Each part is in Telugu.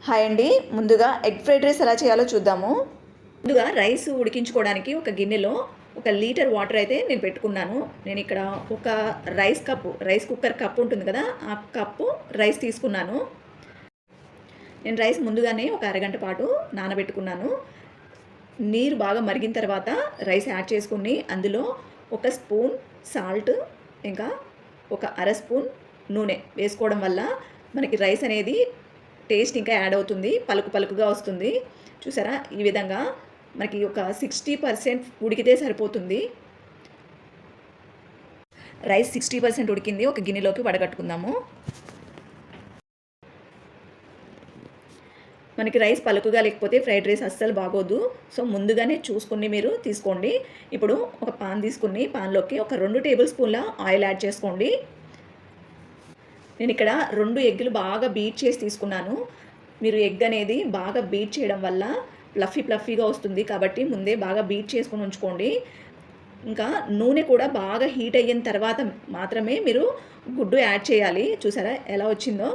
హాయ్ అండి. ముందుగా ఎగ్ ఫ్రైడ్ రైస్ ఎలా చేయాలో చూద్దాము. ముందుగా రైస్ ఉడికించుకోవడానికి ఒక గిన్నెలో 1 లీటర్ వాటర్ అయితే నేను పెట్టుకున్నాను. నేను ఇక్కడ ఒక రైస్ కుక్కర్ కప్ ఉంటుంది కదా, ఆ కప్పు రైస్ తీసుకున్నాను. నేను రైస్ ముందుగానే ఒక అరగంట పాటు నానబెట్టుకున్నాను. నీరు బాగా మరిగిన తర్వాత రైస్ యాడ్ చేసుకుని అందులో 1 స్పూన్ సాల్ట్, ఇంకా ఒక అర స్పూన్ నూనె వేసుకోవడం వల్ల మనకి రైస్ అనేది టేస్ట్ ఇంకా యాడ్ అవుతుంది, పలుకుగా వస్తుంది. చూసారా, ఈ విధంగా మనకి ఒక 60% ఉడికితే సరిపోతుంది. రైస్ 60% ఉడికింది. ఒక గిన్నెలోకి వడగట్టుకుందాము. మనకి రైస్ పలుకుగా లేకపోతే ఫ్రైడ్ రైస్ అస్సలు బాగోదు. సో ముందుగానే చూసుకుని మీరు తీసుకోండి. ఇప్పుడు ఒక పాన్ తీసుకుని పాన్లోకి ఒక 2 టేబుల్ స్పూన్ల ఆయిల్ యాడ్ చేసుకోండి. నేను ఇక్కడ 2 ఎగ్గులు బాగా బీట్ చేసి తీసుకున్నాను. మీరు ఎగ్ అనేది బాగా బీట్ చేయడం వల్ల ఫ్లఫీగా వస్తుంది, కాబట్టి ముందే బాగా బీట్ చేసుకొని ఉంచుకోండి. ఇంకా నూనె కూడా బాగా హీట్ అయిన తర్వాత మాత్రమే మీరు గుడ్డు యాడ్ చేయాలి. చూసారా ఎలా వచ్చిందో.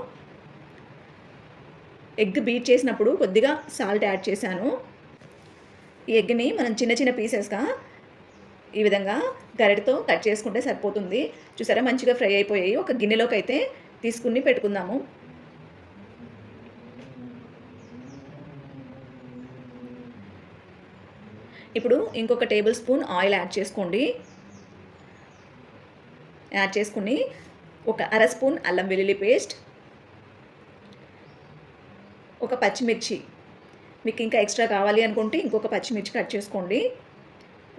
ఎగ్ బీట్ చేసినప్పుడు కొద్దిగా సాల్ట్ యాడ్ చేశాను. ఈ ఎగ్ని మనం చిన్న పీసెస్గా ఈ విధంగా గరిటతో కట్ చేసుకుంటే సరిపోతుంది. చూసారా, మంచిగా ఫ్రై అయిపోయాయి. ఒక గిన్నెలోకి అయితే తీసుకుని పెట్టుకుందాము. ఇప్పుడు ఇంకొక టేబుల్ స్పూన్ ఆయిల్ యాడ్ చేసుకోండి. యాడ్ చేసుకుని ఒక అర స్పూన్ అల్లం వెల్లుల్లి పేస్ట్, ఒక పచ్చిమిర్చి, మీకు ఇంకా ఎక్స్ట్రా కావాలి అనుకుంటే ఇంకొక పచ్చిమిర్చి కట్ చేసుకోండి.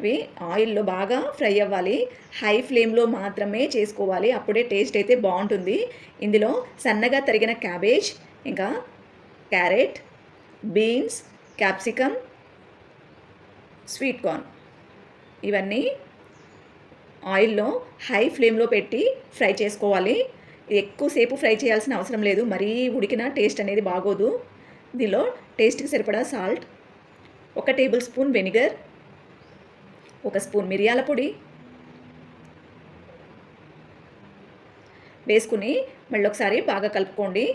ఇవి ఆయిల్లో బాగా ఫ్రై అవ్వాలి. హై ఫ్లేమ్లో మాత్రమే చేసుకోవాలి, అప్పుడే టేస్ట్ అయితే బాగుంటుంది. ఇందులో సన్నగా తరిగిన క్యాబేజ్, ఇంకా carrot, beans, capsicum, sweet corn, ఇవన్నీ ఆయిల్లో హై ఫ్లేమ్లో పెట్టి ఫ్రై చేసుకోవాలి. ఎక్కువసేపు ఫ్రై చేయాల్సిన అవసరం లేదు, మరీ ఉడికిన టేస్ట్ అనేది బాగోదు. దీనిలో టేస్ట్కి సరిపడా salt, 1 table spoon vinegar, 1 spoon మిరియాల పొడి వేసుకుని మళ్ళీ ఒకసారి బాగా కలుపుకోండి.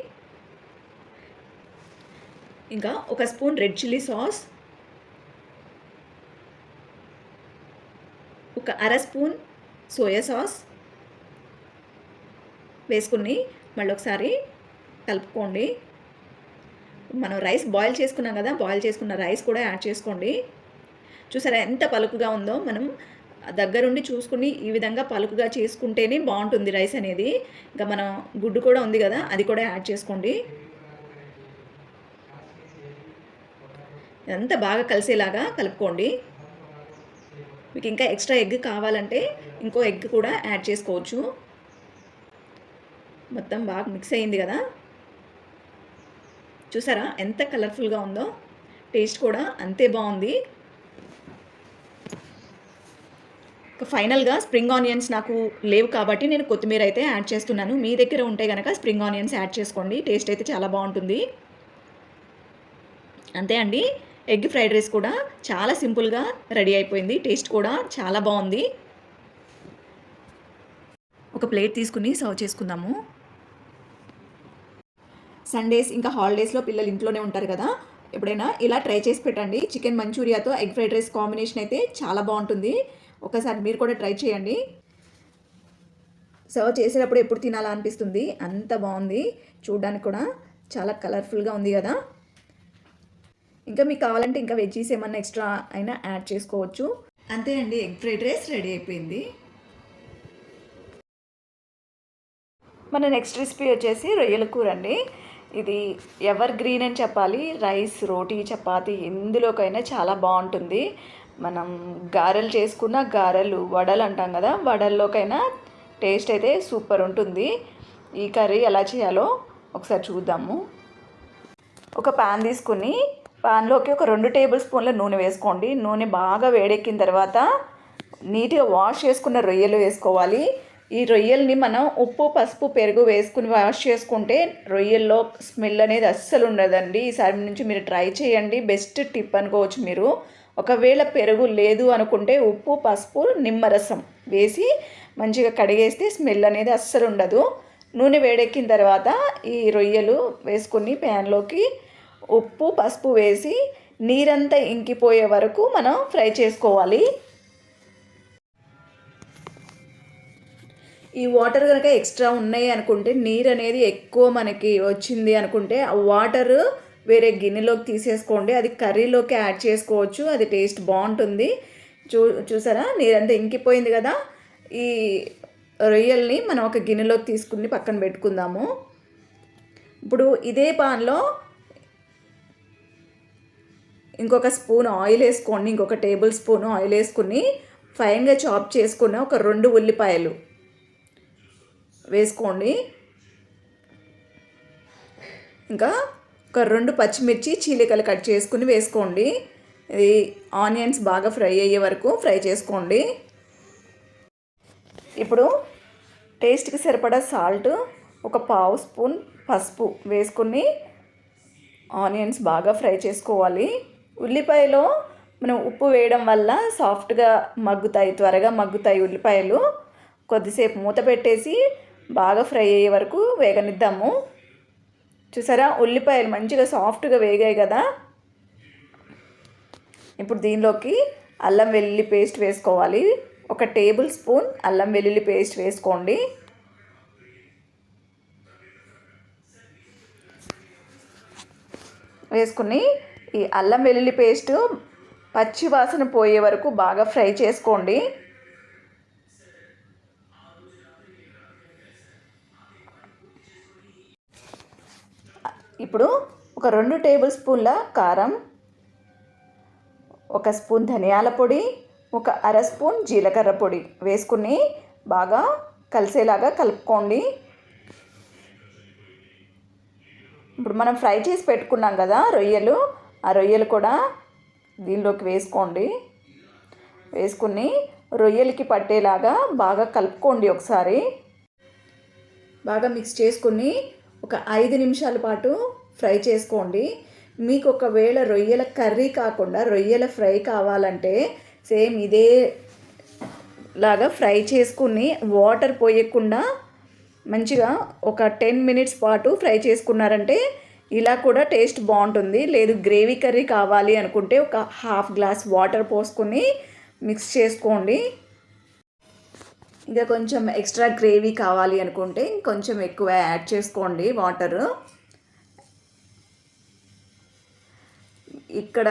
ఇంకా 1 స్పూన్ రెడ్ చిల్లీ సాస్, ఒక అర స్పూన్ సోయా సాస్ వేసుకుని మళ్ళీ ఒకసారి కలుపుకోండి. మనం రైస్ బాయిల్ చేసుకున్నాం కదా, బాయిల్ చేసుకున్న రైస్ కూడా యాడ్ చేసుకోండి. చూసారా ఎంత పలుకుగా ఉందో. మనం దగ్గరుండి చూసుకుని ఈ విధంగా పలుకుగా చేసుకుంటేనే బాగుంటుంది రైస్ అనేది. ఇంకా మనం గుడ్డు కూడా ఉంది కదా, అది కూడా యాడ్ చేసుకోండి. ఇదంతా బాగా కలిసేలాగా కలుపుకోండి. మీకు ఇంకా ఎక్స్ట్రా ఎగ్ కావాలంటే ఇంకో ఎగ్ కూడా యాడ్ చేసుకోవచ్చు. మొత్తం బాగా మిక్స్ అయింది కదా. చూసారా ఎంత కలర్ఫుల్గా ఉందో, టేస్ట్ కూడా అంతే బాగుంది. ఫైనల్గా స్ప్రింగ్ ఆనియన్స్ నాకు లేవు కాబట్టి నేను కొత్తిమీర అయితే యాడ్ చేస్తున్నాను. మీ దగ్గర ఉంటే కనుక స్ప్రింగ్ ఆనియన్స్ యాడ్ చేసుకోండి, టేస్ట్ అయితే చాలా బాగుంటుంది. అంతే అండి, ఎగ్ ఫ్రైడ్ రైస్ కూడా చాలా సింపుల్గా రెడీ అయిపోయింది. టేస్ట్ కూడా చాలా బాగుంది. ఒక ప్లేట్ తీసుకుని సర్వ్ చేసుకుందాము. సండేస్ ఇంకా హాలిడేస్లో పిల్లలు ఇంట్లోనే ఉంటారు కదా, ఎప్పుడైనా ఇలా ట్రై చేసి పెట్టండి. చికెన్ మంచూరియాతో ఎగ్ ఫ్రైడ్ రైస్ కాంబినేషన్ అయితే చాలా బాగుంటుంది. ఒకసారి మీరు కూడా ట్రై చేయండి. సర్వ్ చేసేటప్పుడు ఎప్పుడు తినాలా అనిపిస్తుంది, అంత బాగుంది. చూడడానికి కూడా చాలా కలర్ఫుల్గా ఉంది కదా. ఇంకా మీకు కావాలంటే ఇంకా వెజ్జీస్ ఏమన్నా ఎక్స్ట్రా అయినా యాడ్ చేసుకోవచ్చు. అంతే అండి, ఎగ్ ఫ్రైడ్ రైస్ రెడీ అయిపోయింది. మన నెక్స్ట్ రెసిపీ వచ్చేసి రొయ్యల కూర అండి. ఇది ఎవర్ గ్రీన్ అని చెప్పాలి. రైస్, రోటీ, చపాతీ ఎందులోకైనా చాలా బాగుంటుంది. మనం గారెలు చేసుకున్న గారెలు, వడలు అంటాం కదా, వడల్లోకైనా టేస్ట్ అయితే సూపర్ ఉంటుంది. ఈ కర్రీ ఎలా చేయాలో ఒకసారి చూద్దాము. ఒక పాన్ తీసుకుని పాన్లోకి ఒక 2 టేబుల్ స్పూన్ల నూనె వేసుకోండి. నూనె బాగా వేడెక్కిన తర్వాత నీట్గా వాష్ చేసుకున్న రొయ్యలు వేసుకోవాలి. ఈ రొయ్యల్ని మనం ఉప్పు, పసుపు, పెరుగు వేసుకుని వాష్ చేసుకుంటే రొయ్యల్లో స్మెల్ అనేది అస్సలు ఉండదండి. ఈసారి నుంచి మీరు ట్రై చేయండి, బెస్ట్ టిప్ అనుకోవచ్చు మీరు. ఒకవేళ పెరుగు లేదు అనుకుంటే ఉప్పు, పసుపు, నిమ్మరసం వేసి మంచిగా కడిగేస్తే స్మెల్ అనేది అస్సలు ఉండదు. నూనె వేడెక్కిన తర్వాత ఈ రొయ్యలు వేసుకుని ప్యాన్లోకి ఉప్పు పసుపు వేసి నీరంతా ఇంకిపోయే వరకు మనం ఫ్రై చేసుకోవాలి. ఈ వాటర్ కనుక ఎక్స్ట్రా ఉన్నాయి అనుకుంటే, నీరు అనేది ఎక్కువ మనకి వచ్చింది అనుకుంటే ఆ వాటర్ వేరే గిన్నెలోకి తీసేసుకోండి. అది కర్రీలోకి యాడ్ చేసుకోవచ్చు, అది టేస్ట్ బాగుంటుంది. చూసారా నీరంతా ఇంకిపోయింది కదా. ఈ రొయ్యల్ని మనం ఒక గిన్నెలోకి తీసుకుని పక్కన పెట్టుకుందాము. ఇప్పుడు ఇదే పాన్లో ఇంకొక స్పూన్ ఆయిల్ వేసుకోండి. ఇంకొక టేబుల్ స్పూన్ ఆయిల్ వేసుకుని ఫైన్గా చాప్ చేసుకున్న ఒక 2 ఉల్లిపాయలు వేసుకోండి. ఇంకా ఒక 2 పచ్చిమిర్చి చీలికలు కట్ చేసుకుని వేసుకోండి. ఇది ఆనియన్స్ బాగా ఫ్రై అయ్యే వరకు ఫ్రై చేసుకోండి. ఇప్పుడు టేస్ట్కి సరిపడా సాల్ట్, ఒక 1/2 స్పూన్ పసుపు వేసుకుని ఆనియన్స్ బాగా ఫ్రై చేసుకోవాలి. ఉల్లిపాయలో మనం ఉప్పు వేయడం వల్ల సాఫ్ట్గా మగ్గుతాయి, త్వరగా మగ్గుతాయి ఉల్లిపాయలు. కొద్దిసేపు మూత పెట్టేసి బాగా ఫ్రై అయ్యే వరకు వేగనిద్దాము. చూసారా ఉల్లిపాయలు మంచిగా సాఫ్ట్గా వేగాయి కదా. ఇప్పుడు దీనిలోకి అల్లం వెల్లుల్లి పేస్ట్ వేసుకోవాలి. ఒక టేబుల్ స్పూన్ అల్లం వెల్లుల్లి పేస్ట్ వేసుకోండి. వేసుకుని ఈ అల్లం వెల్లుల్లి పేస్ట్ పచ్చి వాసన పోయే వరకు బాగా ఫ్రై చేసుకోండి. ఇప్పుడు ఒక 2 టేబుల్ స్పూన్ల కారం, 1 స్పూన్ ధనియాల పొడి, ఒక 1/2 స్పూన్ జీలకర్ర పొడి వేసుకుని బాగా కలిసేలాగా కలుపుకోండి. ఇప్పుడు మనం ఫ్రై చేసి పెట్టుకున్నాం కదా రొయ్యలు, ఆ రొయ్యలు కూడా దీనిలోకి వేసుకోండి. వేసుకుని రొయ్యలకి పట్టేలాగా బాగా కలుపుకోండి. ఒకసారి బాగా మిక్స్ చేసుకుని ఒక 5 నిమిషాల పాటు ఫ్రై చేసుకోండి. మీకు ఒకవేళ రొయ్యల కర్రీ కాకుండా రొయ్యల ఫ్రై కావాలంటే సేమ్ ఇదే లాగా ఫ్రై చేసుకుని వాటర్ పోయకుండా మంచిగా ఒక 10 మినిట్స్ పాటు ఫ్రై చేసుకున్నారంటే ఇలా కూడా టేస్ట్ బాగుంటుంది. లేదు గ్రేవీ కర్రీ కావాలి అనుకుంటే ఒక 1/2 గ్లాస్ వాటర్ పోసుకొని మిక్స్ చేసుకోండి. ఇంకా కొంచెం ఎక్స్ట్రా గ్రేవీ కావాలి అనుకుంటే ఇంకొంచెం ఎక్కువ యాడ్ చేసుకోండి వాటర్. ఇక్కడ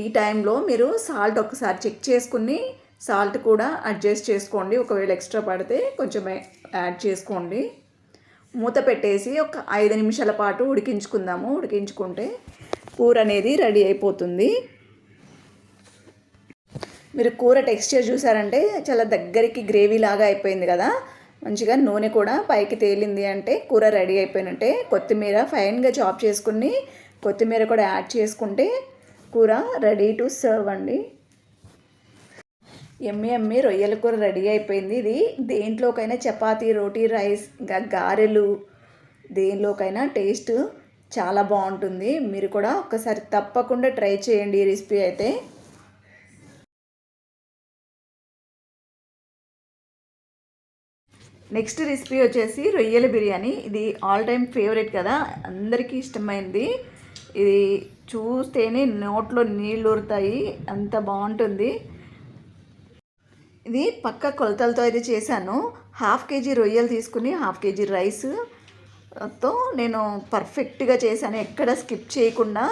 ఈ టైంలో మీరు సాల్ట్ ఒకసారి చెక్ చేసుకుని సాల్ట్ కూడా అడ్జస్ట్ చేసుకోండి. ఒకవేళ ఎక్స్ట్రా పడితే కొంచెం యాడ్ చేసుకోండి. మూత పెట్టేసి ఒక 5 నిమిషాల పాటు ఉడికించుకుందాము. ఉడికించుకుంటే కూర అనేది రెడీ అయిపోతుంది. మీరు కూర టెక్స్చర్ చూసారంటే చాలా దగ్గరికి గ్రేవీ లాగా అయిపోయింది కదా. మంచిగా నూనె కూడా పైకి తేలింది అంటే కూర రెడీ అయిపోయినట్టే. కొత్తిమీర ఫైన్గా చాప్ చేసుకుని కొత్తిమీర కూడా యాడ్ చేసుకుంటే కూర రెడీ టు సర్వ్ అండి. ఎమ్మి రొయ్యల కూర రెడీ అయిపోయింది. ఇది దేంట్లోకైనా చపాతీ, రోటీ, రైస్, ఇంకా గారెలు దేనిలోకైనా టేస్ట్ చాలా బాగుంటుంది. మీరు కూడా ఒకసారి తప్పకుండా ట్రై చేయండి ఈ రెసిపీ అయితే. నెక్స్ట్ రెసిపీ వచ్చేసి రొయ్యల బిర్యానీ. ఇది ఆల్ టైమ్ ఫేవరెట్ కదా, అందరికీ ఇష్టమైంది. ఇది చూస్తేనే నోట్లో నీళ్ళు ఊరుతాయి, అంత బాగుంటుంది. ఇది పక్క కొలతలతో అయితే చేశాను. 1/2 కేజీ రొయ్యలు తీసుకుని 1/2 కేజీ రైస్తో నేను పర్ఫెక్ట్గా చేశాను, ఎక్కడ స్కిప్ చేయకుండా.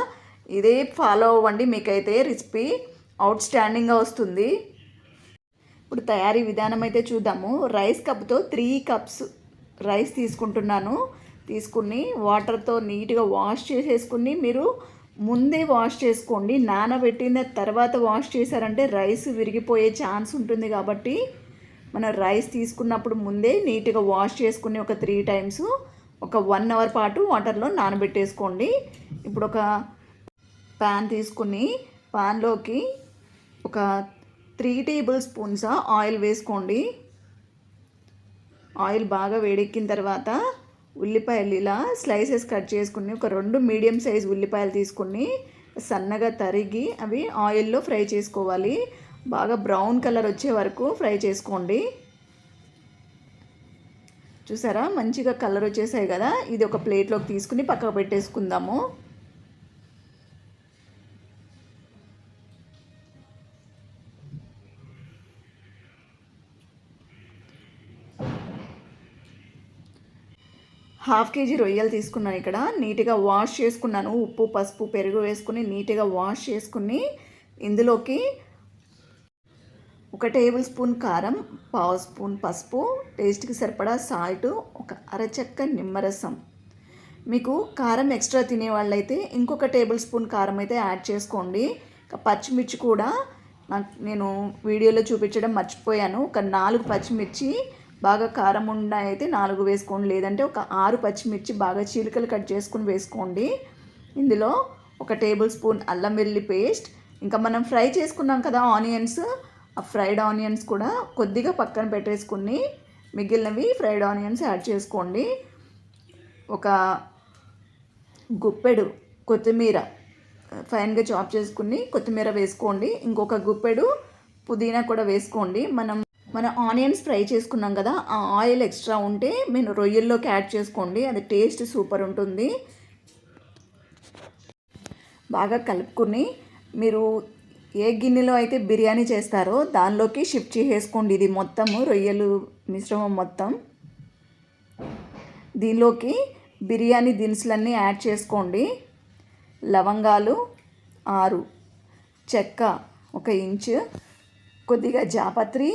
ఇదే ఫాలో అవ్వండి, మీకైతే రెసిపీ అవుట్ స్టాండింగ్గా వస్తుంది. ఇప్పుడు తయారీ విధానం అయితే చూద్దాము. రైస్ కప్తో 3 కప్స్ రైస్ తీసుకుంటున్నాను. తీసుకుని వాటర్తో నీట్గా వాష్ చేసేసుకుని, మీరు ముందే వాష్ చేసుకోండి. నానబెట్టిన తర్వాత వాష్ చేశారంటే రైస్ విరిగిపోయే ఛాన్స్ ఉంటుంది. కాబట్టి మనం రైస్ తీసుకున్నప్పుడు ముందే నీట్గా వాష్ చేసుకుని ఒక 3 టైమ్స్ ఒక 1 అవర్ పాటు వాటర్లో నానబెట్టేసుకోండి. ఇప్పుడు ఒక ప్యాన్ తీసుకుని ప్యాన్లోకి ఒక 3 టేబుల్ స్పూన్స్ ఆయిల్ వేసుకోండి. ఆయిల్ బాగా వేడెక్కిన తర్వాత ఉల్లిపాయలు ఇలా స్లైసెస్ కట్ చేసుకుని ఒక 2 మీడియం సైజ్ ఉల్లిపాయలు తీసుకుని సన్నగా తరిగి అవి ఆయిల్లో ఫ్రై చేసుకోవాలి. బాగా బ్రౌన్ కలర్ వచ్చే వరకు ఫ్రై చేసుకోండి. చూసారా మంచిగా కలర్ వచ్చేసాయి కదా. ఇది ఒక ప్లేట్లోకి తీసుకుని పక్కకు పెట్టేసుకుందాము. హాఫ్ కేజీ రొయ్యలు తీసుకున్నాను. ఇక్కడ నీట్గా వాష్ చేసుకున్నాను. ఉప్పు, పసుపు, పెరుగు వేసుకుని నీట్గా వాష్ చేసుకుని ఇందులోకి 1 టేబుల్ స్పూన్ కారం, పావు స్పూన్ పసుపు, టేస్ట్కి సరిపడా సాల్ట్, ఒక అరచెక్క నిమ్మరసం. మీకు కారం ఎక్స్ట్రా తినే వాళ్ళైతే ఇంకొక టేబుల్ స్పూన్ కారం అయితే యాడ్ చేసుకోండి. పచ్చిమిర్చి కూడా నేను వీడియోలో చూపించడం మర్చిపోయాను. ఒక 4 పచ్చిమిర్చి బాగా కారం అయితే 4 వేసుకోండి, లేదంటే ఒక 6 పచ్చిమిర్చి బాగా చీలికలు కట్ చేసుకుని వేసుకోండి. ఇందులో 1 టేబుల్ స్పూన్ అల్లం వెల్లుల్లి పేస్ట్, ఇంకా మనం ఫ్రై చేసుకున్నాం కదా ఆనియన్స్, ఆ ఫ్రైడ్ ఆనియన్స్ కూడా కొద్దిగా పక్కన పెట్టేసుకుని మిగిలినవి ఫ్రైడ్ ఆనియన్స్ యాడ్ చేసుకోండి. ఒక గుప్పెడు కొత్తిమీర ఫైన్గా చాప్ చేసుకుని కొత్తిమీర వేసుకోండి. ఇంకొక గుప్పెడు పుదీనా కూడా వేసుకోండి. మన ఆనియన్స్ ఫ్రై చేసుకున్నాం కదా, ఆ ఆయిల్ ఎక్స్ట్రా ఉంటే మీరు రొయ్యల్లోకి యాడ్ చేసుకోండి. అది టేస్ట్ సూపర్ ఉంటుంది. బాగా కలుపుకుని మీరు ఏ గిన్నెలో అయితే బిర్యానీ చేస్తారో దానిలోకి షిఫ్ట్ చేసేసుకోండి. ఇది మొత్తము రొయ్యలు మిశ్రమం మొత్తం. దీనిలోకి బిర్యానీ దినుసులన్నీ యాడ్ చేసుకోండి. లవంగాలు 6, చెక్క 1 ఇంచు, కొద్దిగా జాపత్రి,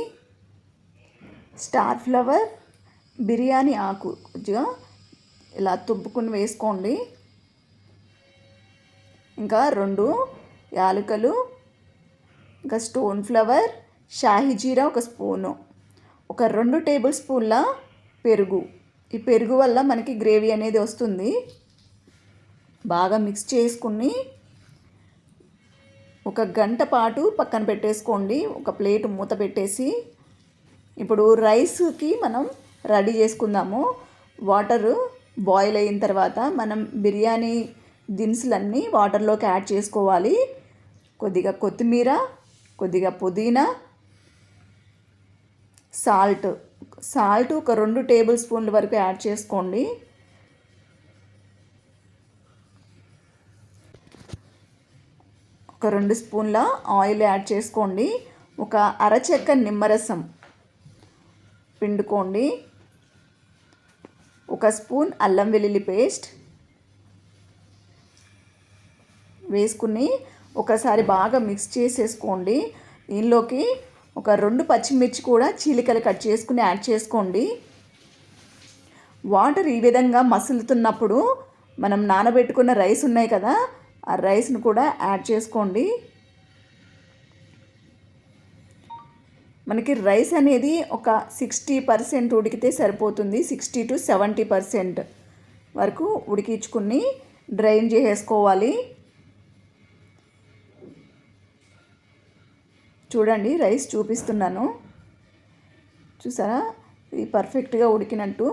స్టార్ ఫ్లవర్, బిర్యానీ ఆకు కొద్దిగా ఇలా తుంపుకుని వేసుకోండి. ఇంకా 2 యాలకులు, ఇంకా స్టోన్ ఫ్లవర్, షాహీ జీరా 1 స్పూను, ఒక 2 టేబుల్ స్పూన్ల పెరుగు. ఈ పెరుగు వల్ల మనకి గ్రేవీ అనేది వస్తుంది. బాగా మిక్స్ చేసుకుని 1 గంట పాటు పక్కన పెట్టేసుకోండి. ఒక ప్లేట్ మూత పెట్టేసి ఇప్పుడు రైస్కి మనం రెడీ చేసుకుందాము. వాటర్ బాయిల్ అయిన తర్వాత మనం బిర్యానీ దినుసులన్నీ వాటర్లోకి యాడ్ చేసుకోవాలి. కొద్దిగా కొత్తిమీర, కొద్దిగా పుదీనా, సాల్ట్ ఒక 2 టేబుల్ స్పూన్ల వరకు యాడ్ చేసుకోండి. ఒక 2 స్పూన్ల ఆయిల్ యాడ్ చేసుకోండి. ఒక అరచెక్క నిమ్మరసం పిండుకోండి. 1 స్పూన్ అల్లం వెల్లుల్లి పేస్ట్ వేసుకుని ఒకసారి బాగా మిక్స్ చేసేసుకోండి. దీనిలోకి ఒక 2 పచ్చిమిర్చి కూడా చీలికలు కట్ చేసుకుని యాడ్ చేసుకోండి. వాటర్ ఈ విధంగా మసులుతున్నప్పుడు మనం నానబెట్టుకున్న రైస్ ఉన్నాయి కదా, ఆ రైస్ను కూడా యాడ్ చేసుకోండి. మనకి రైస్ అనేది ఒక 60% ఉడికితే సరిపోతుంది. 60 to 70% వరకు ఉడికించుకుని డ్రైన్ చేసేసుకోవాలి. చూడండి, రైస్ చూపిస్తున్నాను, చూసారా? ఇది పర్ఫెక్ట్గా ఉడికినట్టు.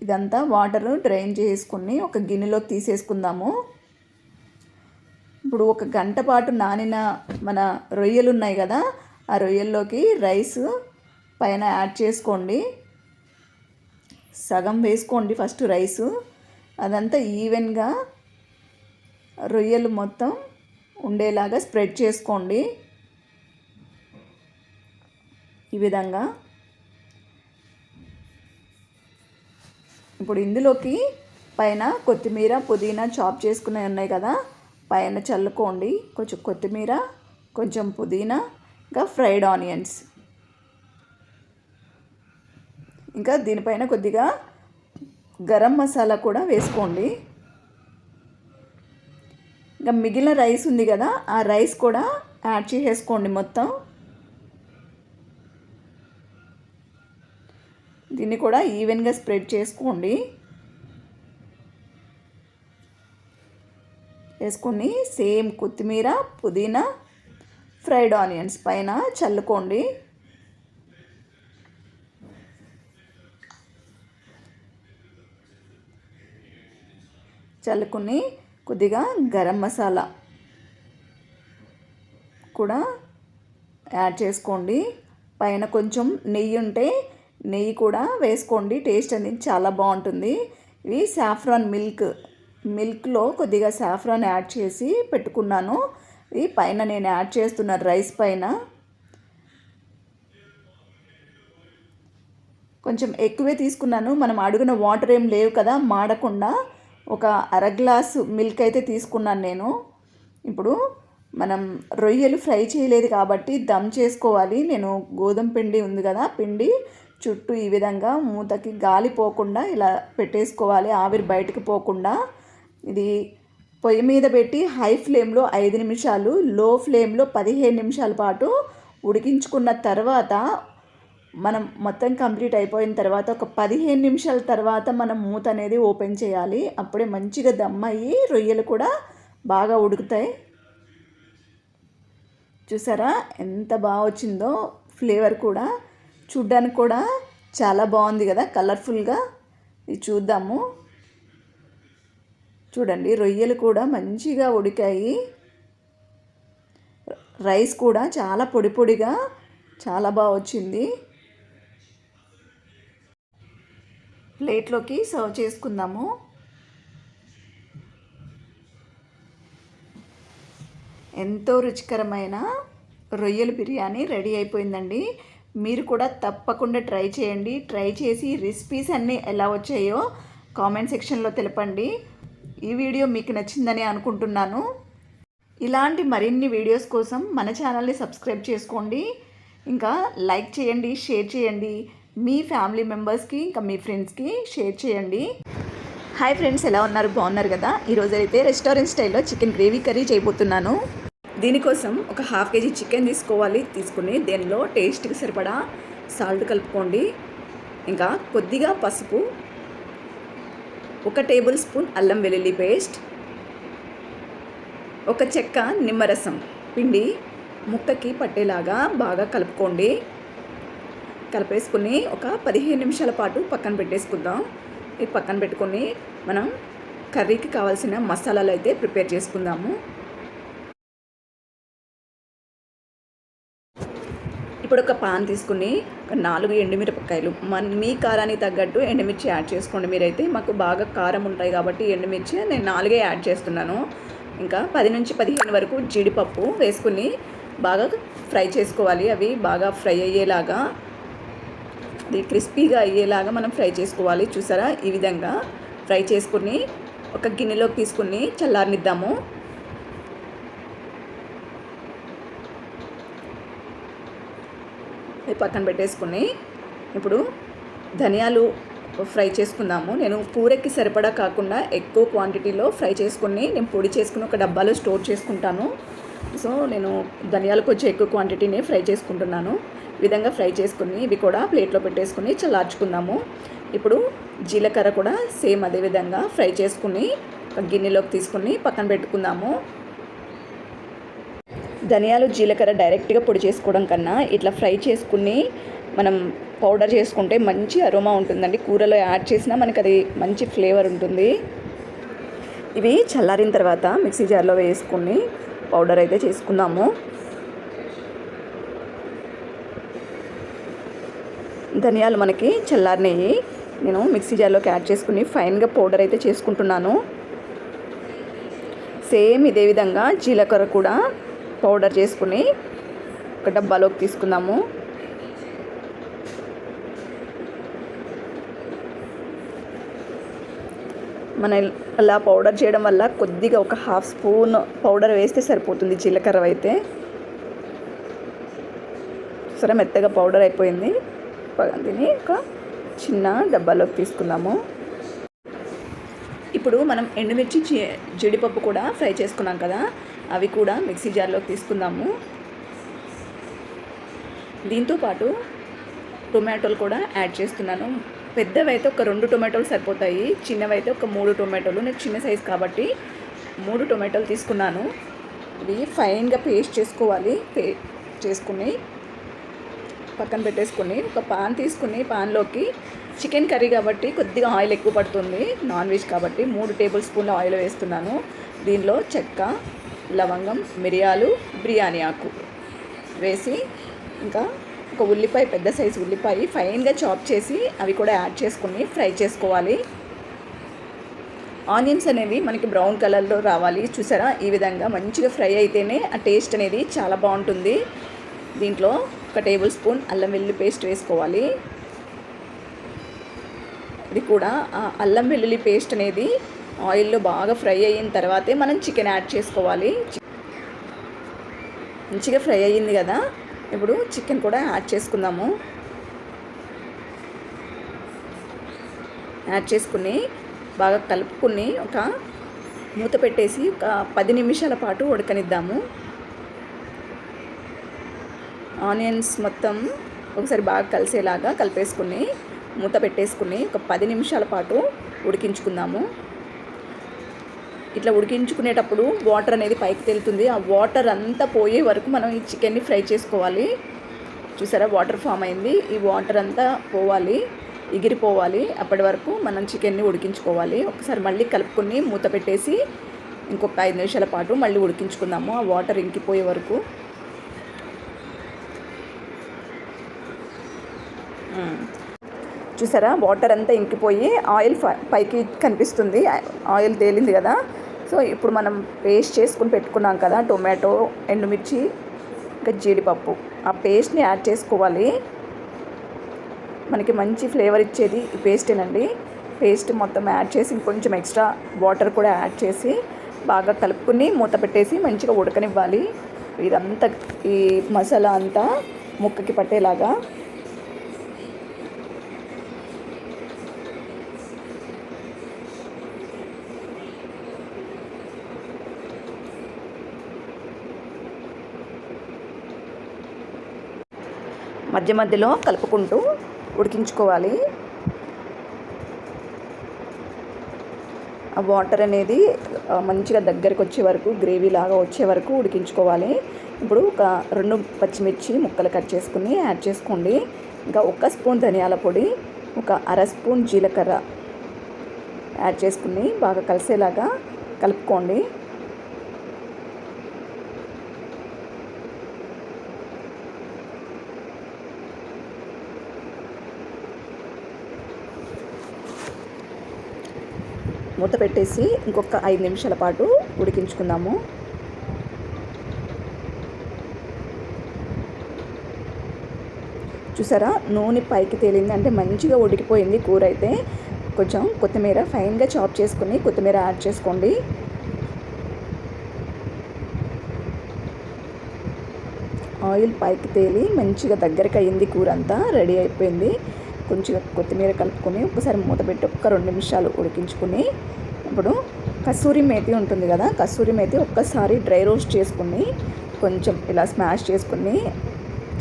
ఇదంతా వాటర్ డ్రైన్ చేసుకుని ఒక గిన్నెలోకి తీసేసుకుందాము. ఇప్పుడు 1 గంట పాటు నానిన మన రొయ్యలు ఉన్నాయి కదా, ఆ రొయ్యల్లోకి రైస్ పైన యాడ్ చేసుకోండి. సగం వేసుకోండి ఫస్ట్ రైసు. అదంతా ఈవెన్గా రొయ్యలు మొత్తం ఉండేలాగా స్ప్రెడ్ చేసుకోండి. ఈ విధంగా ఇప్పుడు ఇందులోకి పైన కొత్తిమీర, పుదీనా చాప్ చేసుకునే ఉన్నాయి కదా, పైన చల్లుకోండి. కొంచెం కొత్తిమీర, కొంచెం పుదీనా, ఇంకా ఫ్రైడ్ ఆనియన్స్. ఇంకా దీనిపైన కొద్దిగా గరం మసాలా కూడా వేసుకోండి. ఇంకా మిగిలిన రైస్ ఉంది కదా, ఆ రైస్ కూడా యాడ్ చేసేసుకోండి మొత్తం. దీన్ని కూడా ఈవెన్గా స్ప్రెడ్ చేసుకోండి. వేసుకొని సేమ్ కొత్తిమీర, పుదీనా, ఫ్రైడ్ ఆనియన్స్ పైన చల్లుకోండి. చల్లుకుని కొద్దిగా గరం మసాలా కూడా యాడ్ చేసుకోండి. పైన కొంచెం నెయ్యి ఉంటే నెయ్యి కూడా వేసుకోండి. టేస్ట్ అనేది చాలా బాగుంటుంది. ఇవి సాఫ్రాన్ మిల్క్లో కొద్దిగా సాఫ్రాన్ యాడ్ చేసి పెట్టుకున్నాను. ఇది పైన నేను యాడ్ చేస్తున్న రైస్ పైన కొంచెం ఎక్కువే తీసుకున్నాను. మనం అడుగున వాటర్ ఏం లేవు కదా, మాడకుండా ఒక అర గ్లాసు మిల్క్ అయితే తీసుకున్నాను నేను. ఇప్పుడు మనం రొయ్యలు ఫ్రై చేయలేదు కాబట్టి దమ్ చేసుకోవాలి. నేను గోధుమ పిండి ఉంది కదా, పిండి చుట్టూ ఈ విధంగా మూతకి గాలి పోకుండా ఇలా పెట్టేసుకోవాలి, ఆవిరి బయటకు పోకుండా. ఇది పొయ్యి మీద పెట్టి హై ఫ్లేమ్లో 5 నిమిషాలు, లో ఫ్లేమ్లో 15 నిమిషాల పాటు ఉడికించుకున్న తర్వాత మనం మొత్తం కంప్లీట్ అయిపోయిన తర్వాత ఒక 15 నిమిషాల తర్వాత మనం మూత అనేది ఓపెన్ చేయాలి. అప్పుడే మంచిగా దమ్ అయ్యి రొయ్యలు కూడా బాగా ఉడుకుతాయి. చూసారా ఎంత బాగా వచ్చిందో, ఫ్లేవర్ కూడా చూడ్డానికి కూడా చాలా బాగుంది కదా, కలర్ఫుల్గా. ఇది చూద్దాము. చూడండి, రొయ్యలు కూడా మంచిగా ఉడికాయి. రైస్ కూడా చాలా పొడి పొడిగా చాలా బాగా వచ్చింది. ప్లేట్లోకి సర్వ్ చేసుకుందాము. ఎంతో రుచికరమైన రొయ్యల బిర్యానీ రెడీ అయిపోయిందండి. మీరు కూడా తప్పకుండా ట్రై చేయండి. ట్రై చేసి రెసిపీస్ అన్నీ ఎలా వచ్చాయో కామెంట్ సెక్షన్లో తెలపండి. ఈ వీడియో మీకు నచ్చిందని అనుకుంటున్నాను. ఇలాంటి మరిన్ని వీడియోస్ కోసం మన ఛానల్ని సబ్స్క్రైబ్ చేసుకోండి. ఇంకా లైక్ చేయండి, షేర్ చేయండి. మీ ఫ్యామిలీ మెంబర్స్కి ఇంకా మీ ఫ్రెండ్స్కి షేర్ చేయండి. హాయ్ ఫ్రెండ్స్, ఎలా ఉన్నారు? బాగున్నారు కదా? ఈరోజు అయితే రెస్టారెంట్ స్టైల్లో చికెన్ గ్రేవీ కర్రీ చేయబోతున్నాను. దీనికోసం ఒక హాఫ్ కేజీ చికెన్ తీసుకుని దీనిలో టేస్ట్కి సరిపడా సాల్ట్ కలుపుకోండి. ఇంకా కొద్దిగా పసుపు, 1 టేబుల్ స్పూన్ అల్లం వెల్లుల్లి పేస్ట్, ఒక చెక్క నిమ్మరసం పిండి ముక్కకి పట్టేలాగా బాగా కలుపుకోండి. కలిపేసుకుని ఒక 15 నిమిషాల పాటు పక్కన పెట్టేసుకుందాం. ఇది పక్కన పెట్టుకొని మనం కర్రీకి కావాల్సిన మసాలాలు అయితే ప్రిపేర్ చేసుకుందాము. ఇప్పుడు ఒక పాన్ తీసుకుని 4 ఎండుమిరపకాయలు, మీ కారానికి తగ్గట్టు ఎండుమిర్చి యాడ్ చేసుకోండి. మీరైతే మాకు బాగా కారం ఉంటాయి కాబట్టి ఎండుమిర్చి నేను 4 యాడ్ చేస్తున్నాను. ఇంకా 10 నుంచి 15 వరకు జీడిపప్పు వేసుకుని బాగా ఫ్రై చేసుకోవాలి. అవి బాగా ఫ్రై అయ్యేలాగా, అది క్రిస్పీగా అయ్యేలాగా మనం ఫ్రై చేసుకోవాలి. చూసారా, ఈ విధంగా ఫ్రై చేసుకుని ఒక గిన్నెలోకి తీసుకుని చల్లారనిద్దాము. పక్కన పెట్టేసుకుని ఇప్పుడు ధనియాలు ఫ్రై చేసుకుందాము. నేను కూరకి సరిపడా కాకుండా ఎక్కువ క్వాంటిటీలో ఫ్రై చేసుకుని నేను పొడి చేసుకుని ఒక డబ్బాలో స్టోర్ చేసుకుంటాను. సో నేను ధనియాలు కొంచెం ఎక్కువ క్వాంటిటీనే ఫ్రై చేసుకుంటున్నాను. ఈ విధంగా ఫ్రై చేసుకుని ఇవి కూడా ప్లేట్లో పెట్టేసుకుని చల్లార్చుకుందాము. ఇప్పుడు జీలకర్ర కూడా సేమ్ అదే విధంగా ఫ్రై చేసుకుని ఒక గిన్నెలోకి తీసుకుని పక్కన పెట్టుకుందాము. ధనియాలు జీలకర్ర డైరెక్ట్గా పొడి చేసుకోవడం కన్నా ఇట్లా ఫ్రై చేసుకుని మనం పౌడర్ చేసుకుంటే మంచి అరోమా ఉంటుందండి. కూరలో యాడ్ చేసినా మనకి అది మంచి ఫ్లేవర్ ఉంటుంది. ఇవి చల్లారిన తర్వాత మిక్సీ జార్లో వేసుకుని పౌడర్ అయితే చేసుకుందాము. ధనియాలు మనకి చల్లారినవి నేను మిక్సీ జార్లోకి యాడ్ చేసుకుని ఫైన్గా పౌడర్ అయితే చేసుకుంటున్నాను. సేమ్ ఇదే విధంగా జీలకర్ర కూడా పౌడర్ చేసుకుని ఒక డబ్బాలోకి తీసుకుందాము. మన అలా పౌడర్ చేయడం వల్ల కొద్దిగా ఒక హాఫ్ స్పూన్ పౌడర్ వేస్తే సరిపోతుంది. జీలకర్ర అయితే సరే మెత్తగా పౌడర్ అయిపోయింది. దీన్ని ఒక చిన్న డబ్బాలోకి తీసుకుందాము. ఇప్పుడు మనం ఎండుమిర్చి జీడిపప్పు కూడా ఫ్రై చేసుకున్నాం కదా, అవి కూడా మిక్సీ జార్లోకి తీసుకుందాము. దీంతోపాటు టొమాటోలు కూడా యాడ్ చేస్తున్నాను. పెద్దవి అయితే ఒక 2 టొమాటోలు సరిపోతాయి, చిన్నవి అయితే ఒక 3 టొమాటోలు. నేను చిన్న సైజు కాబట్టి 3 టొమాటోలు తీసుకున్నాను. ఇవి ఫైన్గా పేస్ట్ చేసుకోవాలి. చేసుకుని పక్కన పెట్టేసుకుని ఒక పాన్ తీసుకుని పాన్లోకి చికెన్ కర్రీ కాబట్టి కొద్దిగా ఆయిల్ ఎక్కువ పడుతుంది, నాన్ వెజ్ కాబట్టి 3 టేబుల్ స్పూన్ల ఆయిల్ వేస్తున్నాను. దీనిలో చెక్క, లవంగం, మిరియాలు, బిర్యానీ ఆకు వేసి ఇంకా ఒక ఉల్లిపాయ, పెద్ద సైజు ఉల్లిపాయ ఫైన్గా చాప్ చేసి అవి కూడా యాడ్ చేసుకుని ఫ్రై చేసుకోవాలి. ఆనియన్స్ అనేవి మనకి బ్రౌన్ కలర్లో రావాలి. చూసారా, ఈ విధంగా మంచిగా ఫ్రై అయితేనే ఆ టేస్ట్ అనేది చాలా బాగుంటుంది. దీంట్లో 1 టేబుల్ స్పూన్ అల్లం వెల్లుల్లి పేస్ట్ వేసుకోవాలి. ఇది కూడా అల్లం వెల్లుల్లి పేస్ట్ అనేది ఆయిల్లో బాగా ఫ్రై అయిన తర్వాతే మనం చికెన్ యాడ్ చేసుకోవాలి. మంచిగా ఫ్రై అయ్యింది కదా, ఇప్పుడు చికెన్ కూడా యాడ్ చేసుకుందాము. యాడ్ చేసుకుని బాగా కలుపుకుని ఒక మూత పెట్టేసి ఒక 10 నిమిషాల పాటు ఉడకనిద్దాము. ఆనియన్స్ మొత్తం ఒకసారి బాగా కలిసేలాగా కలిపేసుకుని మూత పెట్టేసుకుని ఒక 10 నిమిషాల పాటు ఉడికించుకుందాము. ఇట్లా ఉడికించుకునేటప్పుడు వాటర్ అనేది పైకి తేలుతుంది. ఆ వాటర్ అంతా పోయే వరకు మనం ఈ చికెన్ని ఫ్రై చేసుకోవాలి. చూసారా, వాటర్ ఫామ్ అయింది. ఈ వాటర్ అంతా పోవాలి, ఎగిరిపోవాలి. అప్పటి వరకు మనం చికెన్ని ఉడికించుకోవాలి. ఒకసారి మళ్ళీ కలుపుకొని మూత పెట్టేసి ఇంకొక 5 నిమిషాల పాటు మళ్ళీ ఉడికించుకుందాము, ఆ వాటర్ ఇంకిపోయే వరకు. చూసారా, వాటర్ అంతా ఇంకిపోయి ఆయిల్ పైకి కనిపిస్తుంది. ఆయిల్ తేలింది కదా. సో ఇప్పుడు మనం పేస్ట్ చేసుకుని పెట్టుకున్నాం కదా, టొమాటో, ఎండుమిర్చి, ఇంకా జీడిపప్పు, ఆ పేస్ట్ని యాడ్ చేసుకోవాలి. మనకి మంచి ఫ్లేవర్ ఇచ్చేది ఈ పేస్టేనండి. పేస్ట్ మొత్తం యాడ్ చేసి ఇంకొంచెం ఎక్స్ట్రా వాటర్ కూడా యాడ్ చేసి బాగా కలుపుకుని మూత పెట్టేసి మంచిగా ఉడకనివ్వాలి. ఇదంతా ఈ మసాలా అంతా ముక్కకి పట్టేలాగా. మధ్య మధ్యలో కలుపుకుంటూ ఉడికించుకోవాలి. ఆ వాటర్ అనేది మంచిగా దగ్గరికి వచ్చే వరకు, గ్రేవీ లాగా వచ్చే వరకు ఉడికించుకోవాలి. ఇప్పుడు ఒక 2 పచ్చిమిర్చి ముక్కలు కట్ చేసుకుని యాడ్ చేసుకోండి. ఇంకా 1 స్పూన్ ధనియాల పొడి, ఒక 1/2 స్పూన్ జీలకర్ర యాడ్ చేసుకుని బాగా కలిసేలాగా కలుపుకోండి. మూత పెట్టేసి ఇంకొక 5 నిమిషాల పాటు ఉడికించుకుందాము. చూసారా, నూనె పైకి తేలింది, అంటే మంచిగా ఉడికిపోయింది కూర అయితే. కొంచెం కొత్తిమీర ఫైన్గా చాప్ చేసుకుని కొత్తిమీర యాడ్ చేసుకోండి. ఆయిల్ పైకి తేలి మంచిగా దగ్గరికి అయ్యింది, కూర అంతా రెడీ అయిపోయింది. కొంచెం కొత్తిమీర కలుపుకొని ఒకసారి మూత పెట్టి ఒక 2 నిమిషాలు ఉడికించుకుని ఇప్పుడు కస్తూరి మేతి ఉంటుంది కదా, కస్తూరి మేతి ఒక్కసారి డ్రై రోస్ట్ చేసుకుని కొంచెం ఇలా స్మాష్ చేసుకుని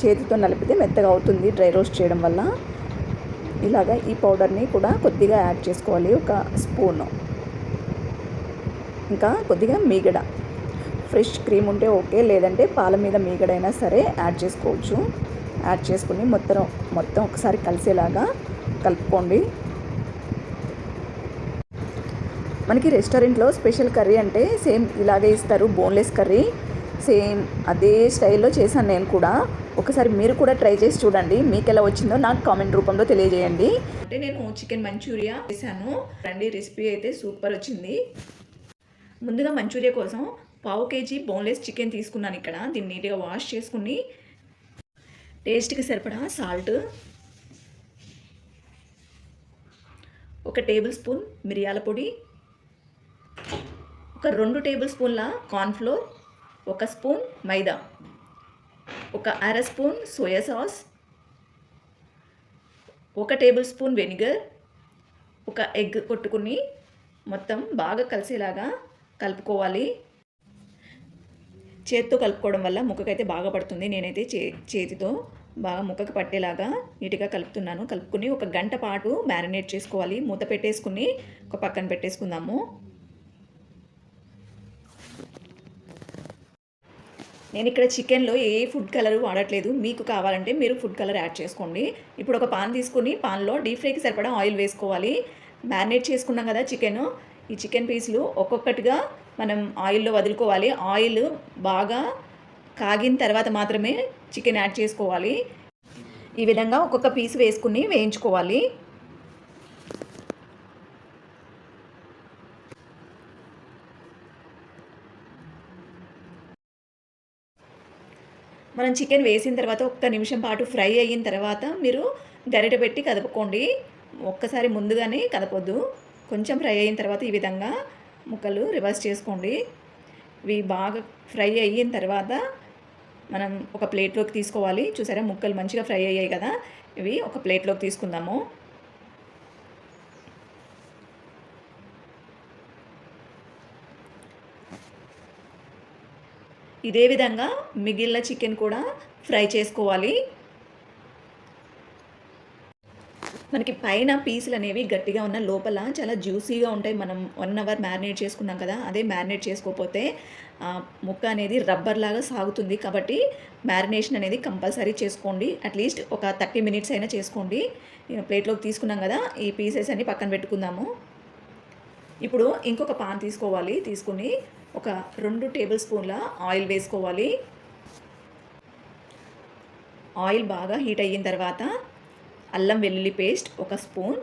చేతితో నలిపితే మెత్తగా అవుతుంది డ్రై రోస్ట్ చేయడం వల్ల. ఇలాగా ఈ పౌడర్ని కూడా కొద్దిగా యాడ్ చేసుకోవాలి, ఒక స్పూను. ఇంకా కొద్దిగా మీగడ, ఫ్రెష్ క్రీమ్ ఉంటే ఓకే, లేదంటే పాల మీద మీగడైనా సరే యాడ్ చేసుకోవచ్చు. యాడ్ చేసుకుని మొత్తం ఒకసారి కలిసేలాగా కలుపుకోండి. మనకి రెస్టారెంట్లో స్పెషల్ కర్రీ అంటే సేమ్ ఇలాగే ఇస్తారు, బోన్లెస్ కర్రీ. సేమ్ అదే స్టైల్లో చేశాను నేను కూడా. ఒకసారి మీరు కూడా ట్రై చేసి చూడండి, మీకు ఎలా వచ్చిందో నాకు కామెంట్ రూపంలో తెలియజేయండి. అంటే నేను చికెన్ మంచూరియా చేశాను రండి, రెసిపీ అయితే సూపర్ వచ్చింది. ముందుగా మంచూరియా కోసం 1/2 kg బోన్లెస్ చికెన్ తీసుకున్నాను ఇక్కడ. దీన్ని నీట్గా వాష్ చేసుకుని టేస్ట్కి సరిపడా సాల్ట్, 1 టేబుల్ స్పూన్ మిరియాల పొడి, ఒక 2 టేబుల్ స్పూన్ల కార్న్ఫ్లోర్, 1 స్పూన్ మైదా, ఒక 1/2 spoon soya sauce, 1 table spoon vinegar, ఒక ఎగ్ కొట్టుకుని మొత్తం బాగా కలిసేలాగా కలుపుకోవాలి. చేతితో కలుపుకోవడం వల్ల ముక్కకైతే బాగా పడుతుంది. నేనైతే చేతితో బాగా ముక్కకు పట్టేలాగా నీట్గా కలుపుతున్నాను. కలుపుకుని 1 గంట పాటు మ్యారినేట్ చేసుకోవాలి. మూత పెట్టేసుకుని ఒక పక్కన పెట్టేసుకుందాము. నేను ఇక్కడ చికెన్లో ఏ ఫుడ్ కలర్ వాడట్లేదు, మీకు కావాలంటే మీరు ఫుడ్ కలర్ యాడ్ చేసుకోండి. ఇప్పుడు ఒక పాన్ తీసుకుని పాన్లో డీప్ ఫ్రైకి సరిపడా ఆయిల్ వేసుకోవాలి. మ్యారినేట్ చేసుకున్నాం కదా చికెన్, ఈ చికెన్ పీసులు ఒక్కొక్కటిగా మనం ఆయిల్లో వదులుకోవాలి. ఆయిల్ బాగా కాగిన తర్వాత మాత్రమే చికెన్ యాడ్ చేసుకోవాలి. ఈ విధంగా ఒక్కొక్క పీస్ వేసుకుని వేయించుకోవాలి. మనం చికెన్ వేసిన తర్వాత 1 నిమిషం పాటు ఫ్రై అయిన తర్వాత మీరు గరిటె పెట్టి కదుపుకోండి. ఒక్కసారి ముందుగానే కదపొద్దు. కొంచెం ఫ్రై అయిన తర్వాత ఈ విధంగా ముక్కలు రివర్స్ చేసుకోండి. ఇవి బాగా ఫ్రై అయిన తర్వాత మనం ఒక ప్లేట్లోకి తీసుకోవాలి. చూసారా ముక్కలు మంచిగా ఫ్రై అయ్యాయి కదా, ఇవి ఒక ప్లేట్లోకి తీసుకుందాము. ఇదే విధంగా మిగిలిన చికెన్ కూడా ఫ్రై చేసుకోవాలి. మనకి పైన పీసులు అనేవి గట్టిగా ఉన్న లోపల చాలా జ్యూసీగా ఉంటాయి. మనం 1 అవర్ మ్యారినేట్ చేసుకున్నాం కదా, అదే మ్యారినేట్ చేసుకోకపోతే ముక్క అనేది రబ్బర్ లాగా సాగుతుంది. కాబట్టి మ్యారినేషన్ అనేది కంపల్సరీ చేసుకోండి. అట్లీస్ట్ ఒక 30 మినిట్స్ అయినా చేసుకోండి. ప్లేట్లోకి తీసుకున్నాం కదా, ఈ పీసెస్ అన్ని పక్కన పెట్టుకుందాము. ఇప్పుడు ఇంకొక పాన్ తీసుకోవాలి. తీసుకుని ఒక 2 టేబుల్ స్పూన్ల ఆయిల్ వేసుకోవాలి. ఆయిల్ బాగా హీట్ అయిన తర్వాత అల్లం వెల్లుల్లి పేస్ట్ 1 స్పూన్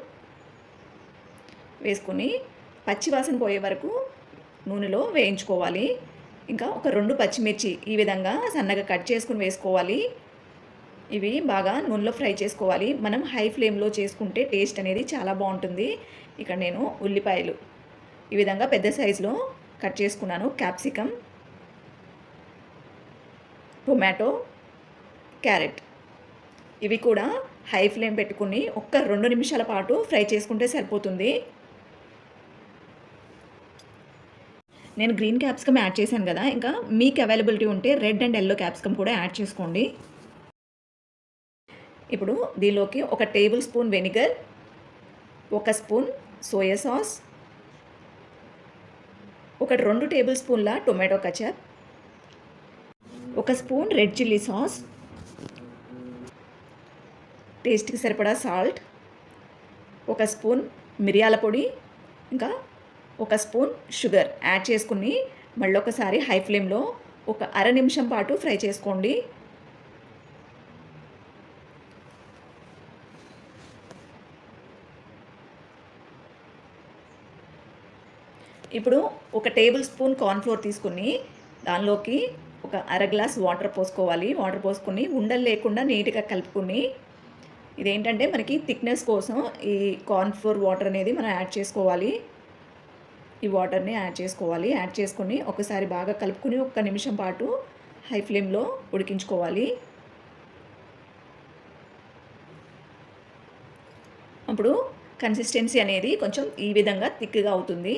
వేసుకొని పచ్చివాసన పోయే వరకు నూనెలో వేయించుకోవాలి. ఇంకా ఒక 2 పచ్చిమిర్చి ఈ విధంగా సన్నగా కట్ చేసుకుని వేసుకోవాలి. ఇవి బాగా నూనెలో ఫ్రై చేసుకోవాలి. మనం హై ఫ్లేమ్లో చేసుకుంటే టేస్ట్ అనేది చాలా బాగుంటుంది. ఇక్కడ నేను ఉల్లిపాయలు ఈ విధంగా పెద్ద సైజులో కట్ చేసుకున్నాను. క్యాప్సికమ్, టొమాటో, క్యారెట్ ఇవి కూడా హై ఫ్లేమ్ పెట్టుకుని ఒక్క 2 నిమిషాల పాటు ఫ్రై చేసుకుంటే సరిపోతుంది. నేను గ్రీన్ క్యాప్సికమ్ యాడ్ చేశాను కదా, ఇంకా మీకు అవైలబిలిటీ ఉంటే రెడ్ అండ్ ఎల్లో క్యాప్సికమ్ కూడా యాడ్ చేసుకోండి. ఇప్పుడు దీనిలోకి 1 table spoon vinegar, 1 spoon soya sauce, 2 table స్పూన్ల tomato ketchup, 1 spoon red chilli sauce, టేస్ట్కి సరిపడా సాల్ట్, 1 స్పూన్ మిరియాల పొడి, ఇంకా 1 స్పూన్ షుగర్ యాడ్ చేసుకుని మళ్ళీ ఒకసారి హై ఫ్లేమ్లో ఒక అర నిమిషం పాటు ఫ్రై చేసుకోండి. ఇప్పుడు 1 టేబుల్ స్పూన్ కార్న్ఫ్లోర్ తీసుకుని దానిలోకి ఒక అర గ్లాస్ వాటర్ పోసుకోవాలి. వాటర్ పోసుకొని ఉండలు లేకుండా నీట్గా కలుపుకొని, ఇదేంటంటే మనకి థిక్నెస్ కోసం ఈ కార్న్ఫ్లోర్ వాటర్ అనేది మనం యాడ్ చేసుకోవాలి. ఈ వాటర్ని యాడ్ చేసుకోవాలి. యాడ్ చేసుకొని ఒకసారి బాగా కలుపుకొని 1 నిమిషం పాటు హై ఫ్లేమ్లో ఉడికించుకోవాలి. అప్పుడు కన్సిస్టెన్సీ అనేది కొంచెం ఈ విధంగా థిక్గా అవుతుంది.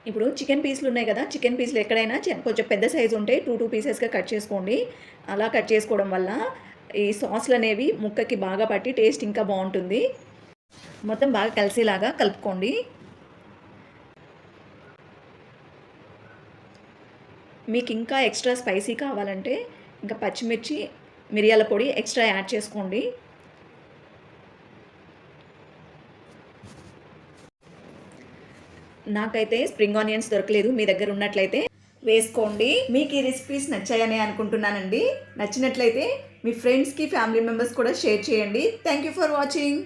ఇప్పుడు చికెన్ పీసులు ఉన్నాయి కదా, చికెన్ పీసులు ఎక్కడైనా కొంచెం పెద్ద సైజు ఉంటే 2 పీసెస్గా కట్ చేసుకోండి. అలా కట్ చేసుకోవడం వల్ల ఈ సాస్లు అనేవి ముక్కకి బాగా పట్టి టేస్ట్ ఇంకా బాగుంటుంది. మొత్తం బాగా కలిసేలాగా కలుపుకోండి. మీకు ఇంకా ఎక్స్ట్రా స్పైసీ కావాలంటే ఇంకా పచ్చిమిర్చి, మిరియాల పొడి ఎక్స్ట్రా యాడ్ చేసుకోండి. నాకైతే స్ప్రింగ్ ఆనియన్స్ దొరకలేదు. మీ దగ్గర ఉన్నట్లయితే వేసుకోండి. మీకు ఈ రెసిపీస్ నచ్చాయని అనుకుంటున్నానండి. నచ్చినట్లయితే మీ ఫ్రెండ్స్కి, ఫ్యామిలీ మెంబర్స్ కూడా షేర్ చేయండి. Thank you for watching.